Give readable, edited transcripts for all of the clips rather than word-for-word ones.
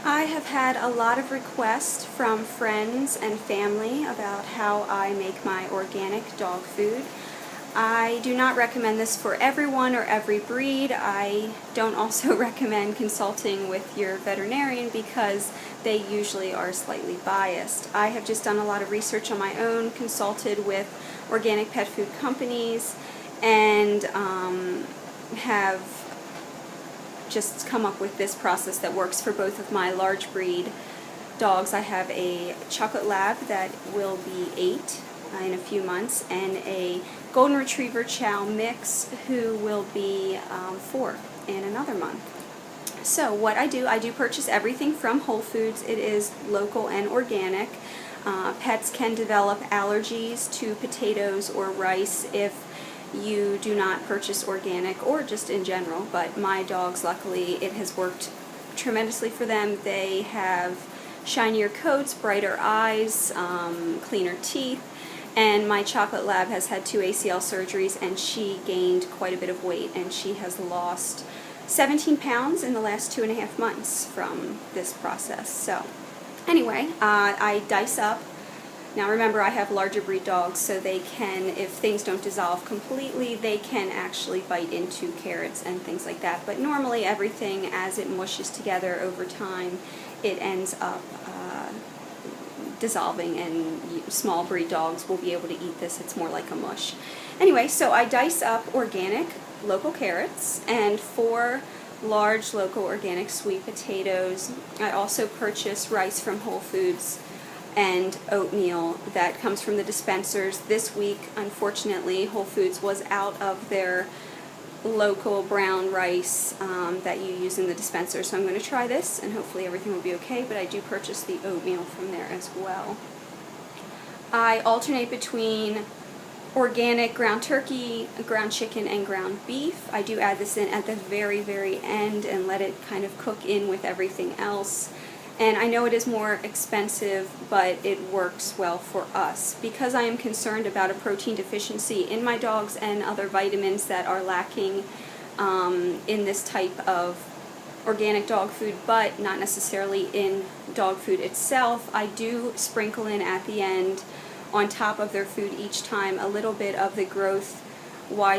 I have had a lot of requests from friends and family about how I make my organic dog food. I do not recommend this for everyone or every breed. I don't also recommend consulting with your veterinarian because they usually are slightly biased. I have just done a lot of research on my own, consulted with organic pet food companies, and have just come up with this process that works for both of my large breed dogs. I have a chocolate lab that will be 8 in a few months, and a golden retriever chow mix who will be 4 in another month. So what I do purchase everything from Whole Foods. It is local and organic. Pets can develop allergies to potatoes or rice if you do not purchase organic, or just in general, but my dogs, luckily, it has worked tremendously for them. They have shinier coats, brighter eyes, cleaner teeth, and my chocolate lab has had 2 ACL surgeries, and she gained quite a bit of weight, and she has lost 17 pounds in the last 2.5 months from this process. So anyway, I dice up. Now remember, I have larger breed dogs, so they can, if things don't dissolve completely, they can actually bite into carrots and things like that. But normally everything, as it mushes together over time, it ends up dissolving, and small breed dogs will be able to eat this. It's more like a mush. Anyway, so I dice up organic local carrots and 4 large local organic sweet potatoes. I also purchase rice from Whole Foods and oatmeal that comes from the dispensers. This week, unfortunately, Whole Foods was out of their local brown rice that you use in the dispenser, so I'm going to try this and hopefully everything will be okay, but I do purchase the oatmeal from there as well. I alternate between organic ground turkey, ground chicken, and ground beef. I do add this in at the very, very end and let it kind of cook in with everything else. And I know it is more expensive, but it works well for us. Because I am concerned about a protein deficiency in my dogs and other vitamins that are lacking in this type of organic dog food, but not necessarily in dog food itself, I do sprinkle in at the end, on top of their food each time, a little bit of the Growth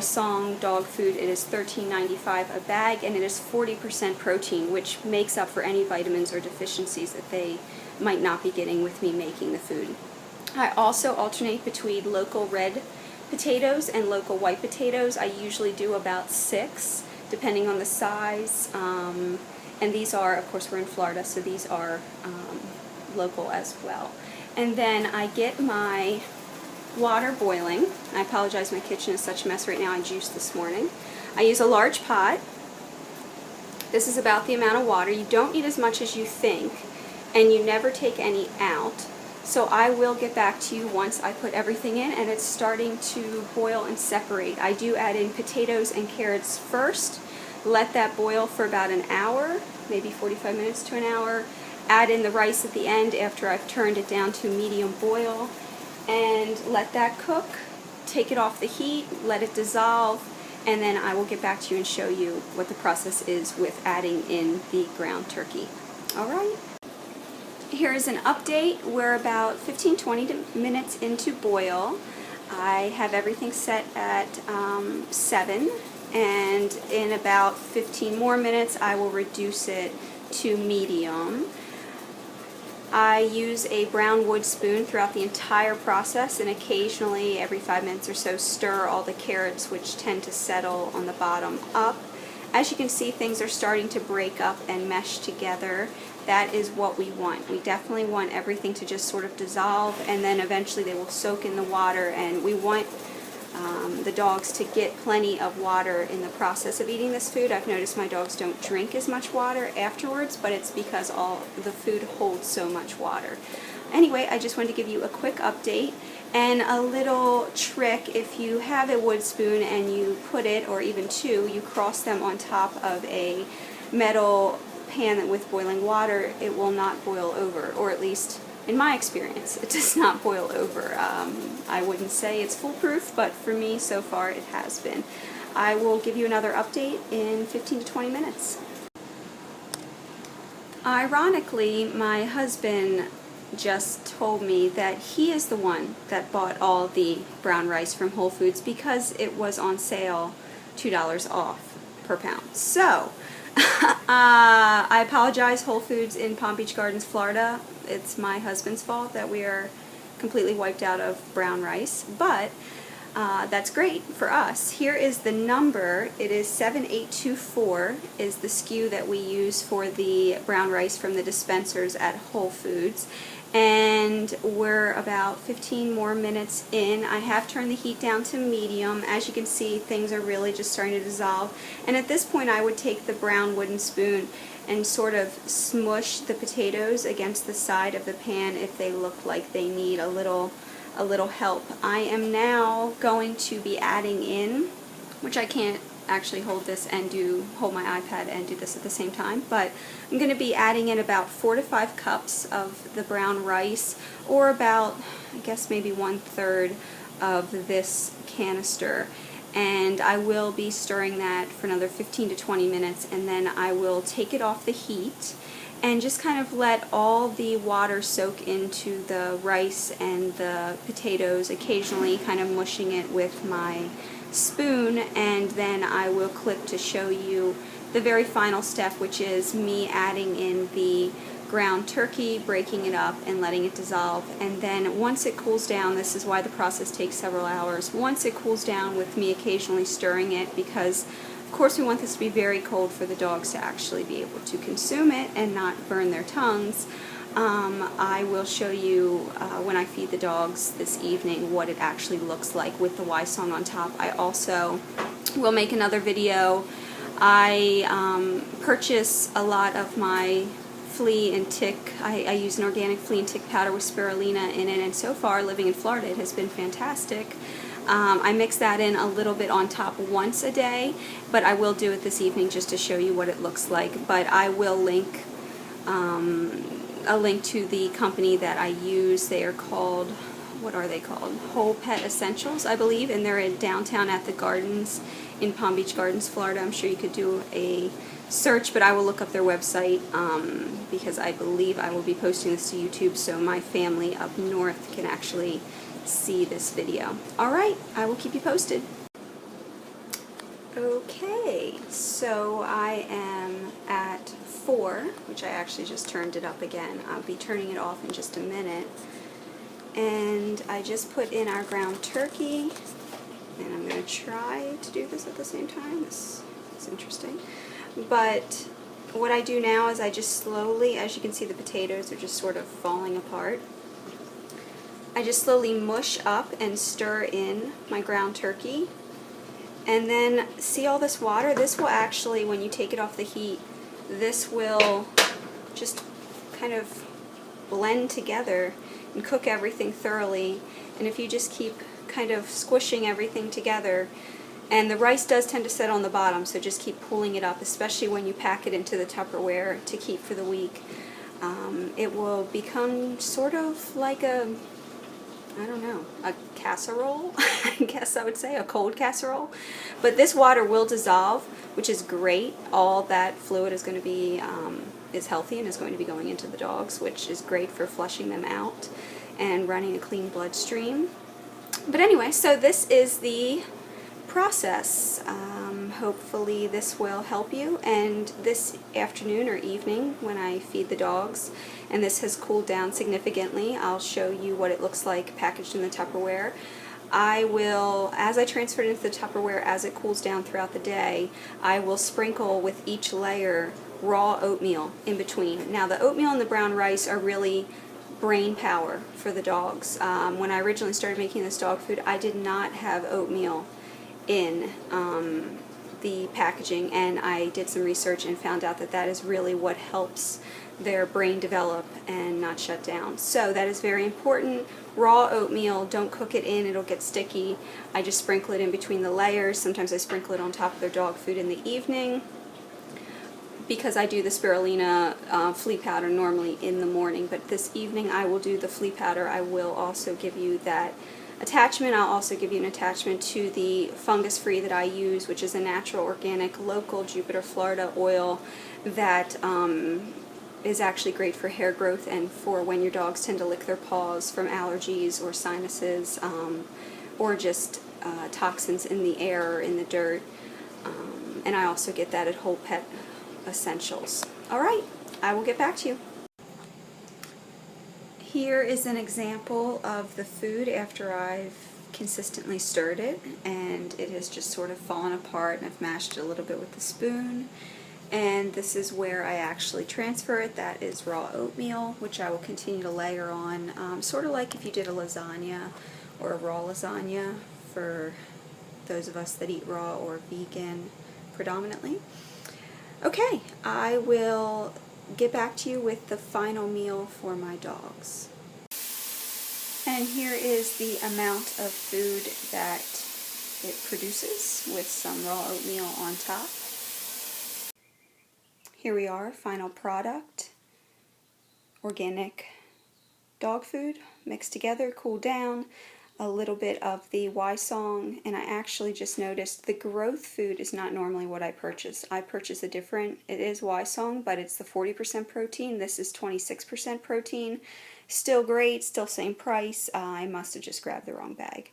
Song dog food. It is $13.95 a bag, and it is 40% protein, which makes up for any vitamins or deficiencies that they might not be getting with me making the food. I also alternate between local red potatoes and local white potatoes. I usually do about 6, depending on the size, and these are, of course, we're in Florida, so these are local as well. And then I get my water boiling. I apologize, my kitchen is such a mess right now. I juiced this morning. I use a large pot. This is about the amount of water. You don't need as much as you think, and you never take any out. So I will get back to you once I put everything in and it's starting to boil and separate. I do add in potatoes and carrots first. Let that boil for about an hour, maybe 45 minutes to an hour. Add in the rice at the end after I've turned it down to medium boil, and let that cook. Take it off the heat, let it dissolve, and then I will get back to you and show you what the process is with adding in the ground turkey. Alright, here is an update. We're about 15-20 minutes into boil. I have everything set at 7, and in about 15 more minutes I will reduce it to medium. I use a brown wood spoon throughout the entire process, and occasionally, every 5 minutes or so, stir all the carrots, which tend to settle on the bottom, up. As you can see, things are starting to break up and mesh together. That is what we want. We definitely want everything to just sort of dissolve, and then eventually they will soak in the water, and we want the dogs to get plenty of water in the process of eating this food. I've noticed my dogs don't drink as much water afterwards, but it's because all the food holds so much water. Anyway, I just wanted to give you a quick update and a little trick. If you have a wood spoon and you put it, or even 2, you cross them on top of a metal pan with boiling water, it will not boil over, or at least in my experience, it does not boil over. I wouldn't say it's foolproof, but for me, so far, it has been. I will give you another update in 15 to 20 minutes. Ironically, my husband just told me that he is the one that bought all the brown rice from Whole Foods because it was on sale, $2 off per pound. So, I apologize, Whole Foods in Palm Beach Gardens, Florida. It's my husband's fault that we are completely wiped out of brown rice, but that's great for us. Here is the number. It is 7824 is the SKU that we use for the brown rice from the dispensers at Whole Foods. And we're about 15 more minutes in. I have turned the heat down to medium. As you can see, things are really just starting to dissolve. And at this point, I would take the brown wooden spoon and sort of smush the potatoes against the side of the pan if they look like they need a little help. I am now going to be adding in, which I can't actually hold my iPad and do this at the same time, but I'm going to be adding in about 4 to 5 cups of the brown rice, or about, I guess, maybe 1/3 of this canister. And I will be stirring that for another 15 to 20 minutes, and then I will take it off the heat and just kind of let all the water soak into the rice and the potatoes, occasionally kind of mushing it with my spoon, and then I will clip to show you the very final step, which is me adding in the ground turkey, breaking it up and letting it dissolve. And then once it cools down, this is why the process takes several hours, once it cools down, with me occasionally stirring it, because of course we want this to be very cold for the dogs to actually be able to consume it and not burn their tongues. I will show you when I feed the dogs this evening what it actually looks like with the Y song on top. I also will make another video. I purchase a lot of my flea and tick. I use an organic flea and tick powder with spirulina in it, and so far, living in Florida, it has been fantastic. I mix that in a little bit on top once a day, but I will do it this evening just to show you what it looks like. But I will link a link to the company that I use. They are called, what are they called? Whole Pet Essentials, I believe, and they're in downtown at the Gardens in Palm Beach Gardens, Florida. I'm sure you could do a search, but I will look up their website because I believe I will be posting this to YouTube so my family up north can actually see this video. Alright, I will keep you posted. Okay, so I am at 4, which I actually just turned it up again. I'll be turning it off in just a minute. And I just put in our ground turkey, and I'm going to try to do this at the same time. This is interesting. But what I do now is I just slowly, as you can see, the potatoes are just sort of falling apart. I just slowly mush up and stir in my ground turkey. And then, see all this water? This will actually, when you take it off the heat, this will just kind of blend together and cook everything thoroughly. And if you just keep kind of squishing everything together, and the rice does tend to set on the bottom, so just keep pulling it up, especially when you pack it into the Tupperware to keep for the week. It will become sort of like a casserole, I guess I would say, a cold casserole. But this water will dissolve, which is great. All that fluid is going to be, is healthy and is going to be going into the dogs, which is great for flushing them out and running a clean bloodstream. But anyway, so this is the process. Hopefully this will help you, and this afternoon or evening when I feed the dogs and this has cooled down significantly, I'll show you what it looks like packaged in the Tupperware. I will, as I transfer it into the Tupperware, as it cools down throughout the day, I will sprinkle with each layer raw oatmeal in between. Now the oatmeal and the brown rice are really brain power for the dogs. When I originally started making this dog food, I did not have oatmeal in the packaging, and I did some research and found out that that is really what helps their brain develop and not shut down. So that is very important. Raw oatmeal, don't cook it in, it'll get sticky. I just sprinkle it in between the layers. Sometimes I sprinkle it on top of their dog food in the evening, because I do the spirulina flea powder normally in the morning, but this evening I will do the flea powder. I will also give you that attachment. I'll also give you an attachment to the fungus free that I use, which is a natural, organic, local Jupiter, Florida oil that is actually great for hair growth and for when your dogs tend to lick their paws from allergies or sinuses, or just toxins in the air or in the dirt. And I also get that at Whole Pet Essentials. Alright, I will get back to you. Here is an example of the food after I've consistently stirred it, and it has just sort of fallen apart, and I've mashed it a little bit with the spoon. And this is where I actually transfer it. That is raw oatmeal, which I will continue to layer on, sort of like if you did a lasagna or a raw lasagna, for those of us that eat raw or vegan predominantly. Okay, I will get back to you with the final meal for my dogs. And here is the amount of food that it produces with some raw oatmeal on top. Here we are, final product. Organic dog food mixed together, cooled down, a little bit of the Y-Song, and I actually just noticed the growth food is not normally what I purchase. I purchase a different, it is Y-Song, but it's the 40% protein. This is 26% protein. Still great, still same price. I must have just grabbed the wrong bag.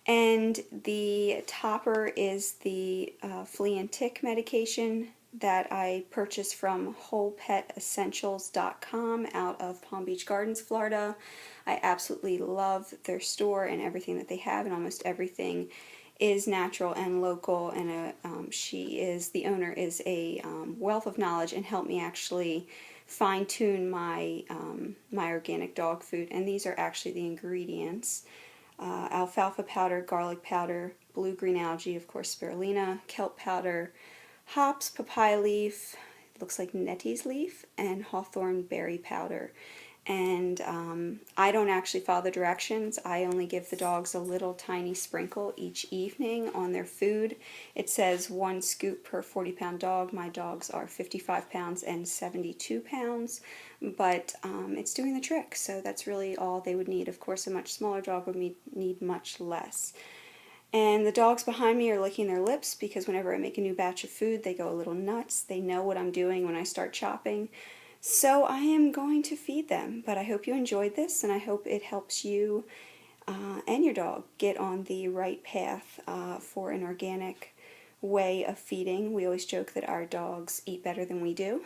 And the topper is the flea and tick medication that I purchased from WholePetEssentials.com out of Palm Beach Gardens, Florida. I absolutely love their store and everything that they have, and almost everything is natural and local, and the owner is a wealth of knowledge and helped me actually fine-tune my my organic dog food. And these are actually the ingredients: alfalfa powder, garlic powder, blue-green algae, of course spirulina, kelp powder, hops, papaya leaf, it looks like nettie's leaf, and hawthorn berry powder. And I don't actually follow the directions. I only give the dogs a little tiny sprinkle each evening on their food. It says 1 scoop per 40-pound dog. My dogs are 55 pounds and 72 pounds, but it's doing the trick, so that's really all they would need. Of course, a much smaller dog would need much less. And the dogs behind me are licking their lips because whenever I make a new batch of food, they go a little nuts. They know what I'm doing when I start chopping. So I am going to feed them. But I hope you enjoyed this, and I hope it helps you and your dog get on the right path for an organic way of feeding. We always joke that our dogs eat better than we do,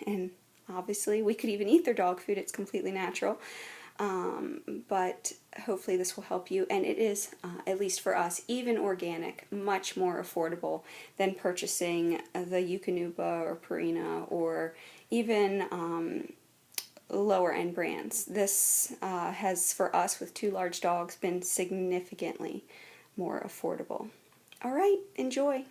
and obviously we could even eat their dog food. It's completely natural. But hopefully this will help you, and it is, at least for us, even organic, much more affordable than purchasing the Eukanuba or Purina or even lower end brands. This has, for us with 2 large dogs, been significantly more affordable. Alright, enjoy!